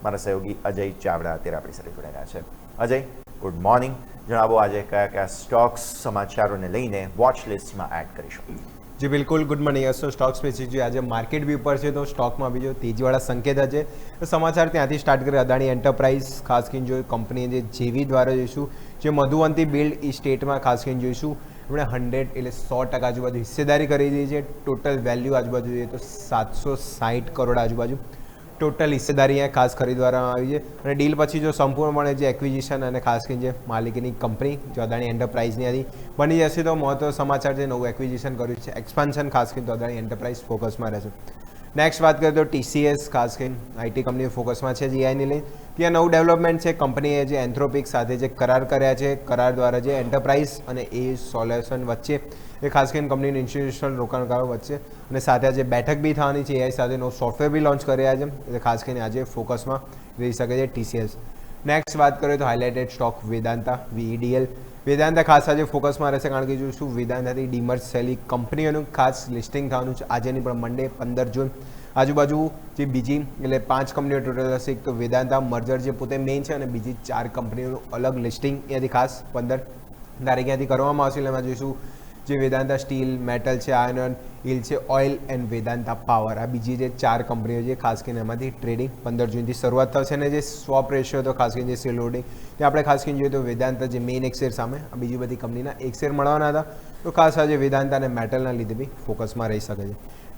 મારા સહયોગી અજય ચાવડા અત્યારે આપણી સાથે જોડાયા છે. Ajay, good morning. જણાવો આજે કયા કયા સ્ટોક્સ સમાચારોને લઈને વોચ લિસ્ટમાં એડ કરીશું? જી બિલકુલ, ગુડ મોર્નિંગ. સ્ટોક સ્પેસિફિક આજે માર્કેટ બી ઉપર છે તો સ્ટોકમાં બીજો તેજીવાળા સંકેત છે. તો સમાચાર ત્યાંથી સ્ટાર્ટ કરીએ. અદાણી એન્ટરપ્રાઇઝ ખાસ કરીને જોઈએ કંપની જે જેવી દ્વારા જોઈશું, જે મધુવંતી બિલ્ડ એ સ્ટેટમાં ખાસ કરીને જોઈશું એમણે 100 એટલે 100% આજુબાજુ હિસ્સેદારી કરી દીધી છે. ટોટલ વેલ્યુ આજુબાજુ જોઈએ તો 760 કરોડ આજુબાજુ ટોટલ હિસ્સેદારી અહીંયા ખાસ ખરીદવામાં આવી છે. અને ડીલ પછી જો સંપૂર્ણપણે જે એક્વિઝિશન અને ખાસ કરીને જે માલિકીની કંપની જો અદાણી એન્ટરપ્રાઇઝની હતી બની જશે તો મહત્વ સમાચાર છે નવું એક્વિઝિશન કર્યું છે, એક્સપાન્શન ખાસ કરીને તો અદાણી એન્ટરપ્રાઇઝ ફોકસમાં રહેશે. નેક્સ્ટ વાત કરીએ તો TCS ખાસ કરીને આઈટી કંપની ફોકસમાં છે જીઆઈની લઈને. ત્યાં નવું ડેવલપમેન્ટ છે, કંપનીએ જે એન્થ્રોપિક સાથે જે કરાર કર્યા છે, કરાર દ્વારા જે એન્ટરપ્રાઇઝ અને એ સોલ્યુશન વચ્ચે એ ખાસ કરીને કંપનીની ઇન્સ્ટિટ્યુશનલ રોકાણકારો વચ્ચે અને સાથે આજે બેઠક બી થવાની છે. એઆઈ સાથે નવો સોફ્ટવેર બી લોન્ચ કર્યા છે એટલે ખાસ કરીને આજે ફોકસમાં રહી શકે છે TCS. નેક્સ્ટ વાત કરીએ તો highlighted stock Vedanta VEDL. Vedanta ખાસ આજે ફોકસમાં રહેશે કારણ કે જોઈશું વેદાંતાથી ડીમર્જ થયેલી કંપનીઓનું ખાસ લિસ્ટિંગ થવાનું છે આજેની પણ મંડે 15 જૂન આજુબાજુ. જે બીજી એટલે 5 કંપનીઓ ટોટલ હશે, તો વેદાંતા મર્જર જે પોતે મેઇન છે અને બીજી 4 કંપનીઓનું અલગ લિસ્ટિંગ ત્યાંથી ખાસ 15 તારીખેથી કરવામાં આવશે. એટલે એમાં જોઈશું જે વેદાંતા સ્ટીલ, મેટલ છે, આયર્ન, હિલ છે, ઓઇલ એન્ડ વેદાંતા પાવર, આ બીજી જે 4 કંપનીઓ છે ખાસ કરીને એમાંથી ટ્રેડિંગ 15 જૂનથી શરૂઆત થશે. અને જે સ્વોપ રેશિયો તો ખાસ કરીને જે શેર લોડિંગ તે આપણે ખાસ કરીને જોઈએ તો વેદાંતા જે મેઇન એક શેર સામે આ બીજી બધી કંપનીના એક શેર મળવાના હતા, તો ખાસ આજે વેદાંતા અને મેટલના લીધે બી ફોકસમાં રહી શકે છે.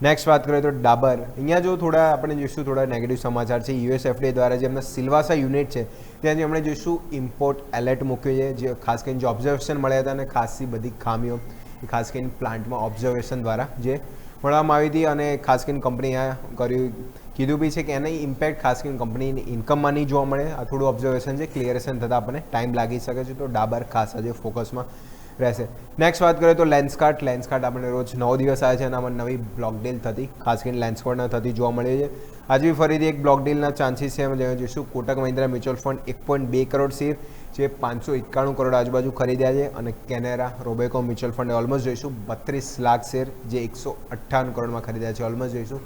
નેક્સ્ટ વાત કરીએ તો ડાબર. અહીંયા જો થોડા આપણે જોઈશું થોડા નેગેટિવ સમાચાર છે. US FDA દ્વારા જે એમના સિલ્વાસા યુનિટ છે ત્યાંથી આપણે જોઈશું ઇમ્પોર્ટ એલર્ટ મૂક્યું છે, જે ખાસ કરીને જે ઓબ્ઝર્વેશન મળ્યા હતા અને ખાસી બધી ખામીઓ ખાસ કરીને પ્લાન્ટમાં ઓબ્ઝર્વેશન દ્વારા જે મળવામાં આવી હતી. અને ખાસ કરીને કંપની આ કીધું બી છે કે એની ઇમ્પેક્ટ ખાસ કરીને કંપનીની ઇન્કમમાં નહીં જોવા મળે. આ થોડું ઓબ્ઝર્વેશન છે, ક્લિયરેશન થતાં આપણને ટાઈમ લાગી શકે છે, તો ડાબર ખાસ આજે ફોકસમાં રહેશે. નેક્સ્ટ વાત કરીએ તો લેન્સકાર્ટ આપણે રોજ 9 દિવસ આવ્યા છે અને આમાં નવી બ્લોક ડીલ થતી ખાસ કરીને લેન્સકાર્ટના થતી જોવા મળી છે. આજે બી ફરીથી એક બ્લોક ડીલના ચાન્સીસ છે. જેમાં જોઈશું Kotak Mahindra mutual fund 1.2 crore share જે 591 કરોડ આજુબાજુ ખરીદ્યા છે. અને કેનેરા રોબેકો મ્યુચ્યુઅલ ફંડે ઓલમોસ્ટ જોઈશું 32 લાખ શેર જે 158 કરોડમાં ખરીદ્યા છે. ઓલમોસ્ટ જોઈશું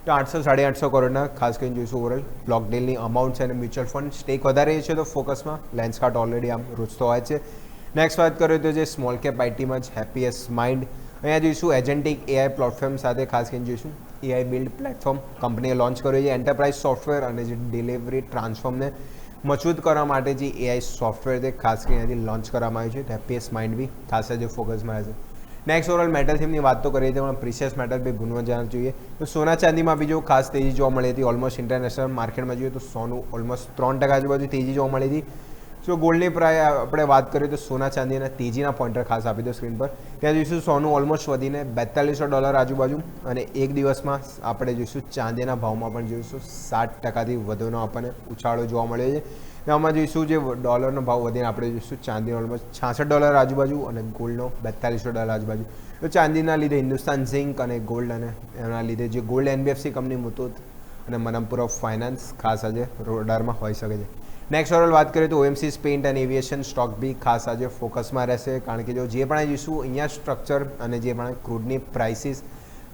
તો 800-850 કરોડના ખાસ કરીને જોઈશું ઓવરઓલ બ્લોક ડીલની અમાઉન્ટ છે. અને મ્યુચ્યુઅલ ફંડ સ્ટેક વધારે છે તો ફોકસમાં લેન્સકાર્ટ ઓલરેડી આમ રોજ તો હોય છે. નેક્સ્ટ વાત કરીએ તો જે સ્મોલ કેપ આઈટીમાં જ હેપીએસ્ટ માઇન્ડ, અહીંયા જોઈશું એજન્ટિક AI પ્લેટફોર્મ સાથે ખાસ કરીને જોઈશું AI બિલ્ડ પ્લેટફોર્મ કંપનીએ લોન્ચ કર્યું છે. એન્ટરપ્રાઇઝ સોફ્ટવેર અને જે ડિલિવરી ટ્રાન્સફોર્મને મજબૂત કરવા માટે જે AI સોફ્ટવેર તે ખાસ કરીને લોન્ચ કરવામાં આવ્યું છે. હેપીએસ્ટ માઇન્ડ બી ખાસ જે ફોકસમાં રહેશે. નેક્સ્ટ ઓવરઓલ મેટલ થીમની વાત તો કરીએ તો પ્રિશિયસ મેટલ બી ગુણવા જવું જોઈએ તો સોના ચાંદીમાં બી જો ખાસ તેજી જોવા મળી હતી. ઓલમોસ્ટ ઇન્ટરનેશનલ માર્કેટમાં જોઈએ તો સોનું ઓલમોસ્ટ 3% આજુબાજુ તેજી જોવા મળી હતી. જો ગોલ્ડની પ્રાઇસ આપણે વાત કરીએ તો સોના ચાંદીના તેજીના પોઈન્ટર ખાસ આપી દો સ્ક્રીન પર. ત્યાં જોઈશું સોનું ઓલમોસ્ટ વધીને $4200 આજુબાજુ અને એક દિવસમાં આપણે જોઈશું ચાંદીના ભાવમાં પણ જોઈશું 60%થી વધુનો આપણને ઉછાળો જોવા મળ્યો છે. આમાં જોઈશું જે ડોલરનો ભાવ વધીને આપણે જોઈશું ચાંદી ઓલમોસ્ટ $66 આજુબાજુ અને ગોલ્ડનો $4200 આજુબાજુ. તો ચાંદીના લીધે હિન્દુસ્તાન ઝિંક અને ગોલ્ડ અને એના લીધે જે ગોલ્ડ NBFC કંપની મુથુટ અને મનપ્પુરમ ફાઇનાન્સ ખાસ આજે રડારમાં હોઈ શકે છે. નેક્સ્ટ ઓવરઓલ વાત કરીએ તો OMC's paint and aviation stock બી ખાસ આજે ફોકસમાં રહેશે કારણ કે જો જે પણ જોઈશું અહીંયા સ્ટ્રક્ચર અને જે પણ ક્રૂડની પ્રાઇસીસ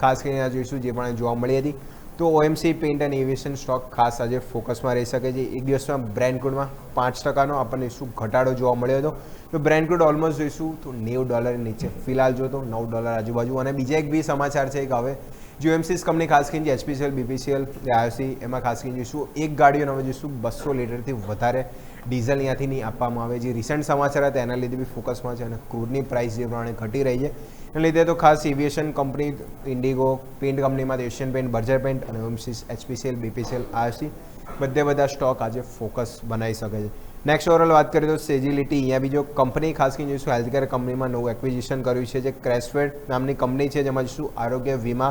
ખાસ કરીને જોઈશું જે પણ જોવા મળી હતી તો OMC paint and aviation stock ખાસ આજે ફોકસમાં રહી શકે છે. એક દિવસમાં બ્રેન્ટ ક્રૂડમાં 5%નો આપણને શું ઘટાડો જોવા મળ્યો હતો તો બ્રેન્ટ ક્રૂડ ઓલમોસ્ટ જોઈશું તો $90 નીચે ફિલહાલ જો તો $9 આજુબાજુ. અને બીજા એક બી સમાચાર છે કે હવે જે OMC's કંપની ખાસ કરીને HPCL BPCL IOC એમાં ખાસ કરીને જોઈશું એક ગાડીઓને હવે જોઈશું 200 લીટરથી વધારે ડીઝલ અહીંયાથી નહીં આપવામાં આવે. જે રિસન્ટ સમાચાર હતા એના લીધે બી ફોકસમાં છે અને ક્રૂડની પ્રાઇસ જે પ્રમાણે ઘટી રહી છે એના લીધે તો ખાસ એવિએશન કંપની ઇન્ડિગો પેઇન્ટ કંપનીમાં એશિયન પેઇન્ટ, બર્જર પેઇન્ટ અને OMC's HPCL BPCL IOC બધા સ્ટોક આજે ફોકસ બનાવી શકે છે. નેક્સ્ટ ઓવરઓલ વાત કરીએ તો સેજિલિટી, અહીંયા બી જો કંપની ખાસ કરીને જોઈશું હેલ્થકેર કંપનીમાં નવું એક્વિઝિશન કર્યું છે જે ક્રેશફેડ નામની કંપની છે જેમાં જોઈશું આરોગ્ય વીમા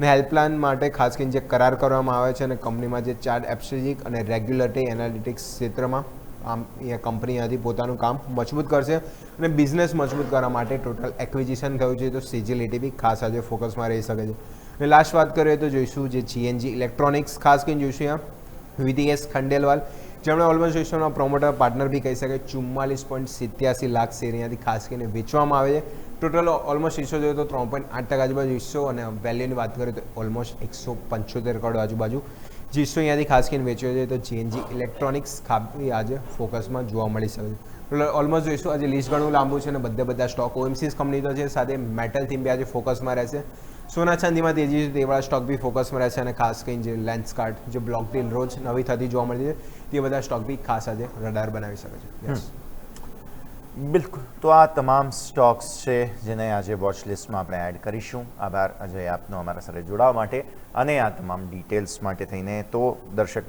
અને હેલ્થ પ્લાન માટે ખાસ કરીને જે કરાર કરવામાં આવે છે અને કંપનીમાં જે ચાર્ટ એસ્ટ્રેટેજિક અને રેગ્યુલેટરી એનાલિટિક્સ ક્ષેત્રમાં આમ અહીંયા કંપનીમાંથી પોતાનું કામ મજબૂત કરશે અને બિઝનેસ મજબૂત કરવા માટે ટોટલ એક્વિઝિશન થયું છે તો સેજિલિટી બી ખાસ આજે ફોકસમાં રહી શકે છે. અને લાસ્ટ વાત કરીએ તો જોઈશું જે GNG ઇલેક્ટ્રોનિક્સ ખાસ કરીને જોઈશું અહીંયા VTS ખંડેલવાલ જેમણે ઓલમોસ્ટ જોઈશું પ્રોમોટર પાર્ટનર બી કહી શકે 44.87 લાખ શેર અહીંયાથી ખાસ કરીને વેચવામાં આવે છે. ટોટલ ઓલમોસ્ટ હિસ્સો જોઈએ તો 3.8% આજુબાજુ હિસ્સો અને વેલ્યુની વાત કરીએ તો ઓલમોસ્ટ 175 કરોડ આજુબાજુ જીસો અહીંયાથી ખાસ કરીને વેચ્યો છે તો જીએનજી ઇલેક્ટ્રોનિક્સ ખાબી આજે ફોકસમાં જોવા મળી શકે છે. ઓલમોસ્ટ જોઈશું આજે લિસ્ટ ઘણું લાંબુ છે અને બધા સ્ટોક ઓએમસીસ કંપની તો છે, સાથે મેટલ થીમ બી આજે ફોકસમાં રહેશે. સોના ચાંદીમાં તેજી છે તેવાળા સ્ટોક બી ફોકસમાં રહેશે અને ખાસ કરીને જે લેન્સકાર્ટ જે બ્લોક ડીલ રોજ નવી થતી જોવા મળી છે તે બધા સ્ટોક બી ખાસ આજે રડાર બનાવી શકે છે. યસ, બિલકુલ. તો આ તમામ સ્ટોક્સ છે જેને આજે વોચ લિસ્ટમાં આપણે એડ કરીશું. આભાર અજય આપનો અમારા સાથે જોડાવા માટે અને આ તમામ ડિટેલ્સ માટે થઈને. તો દર્શક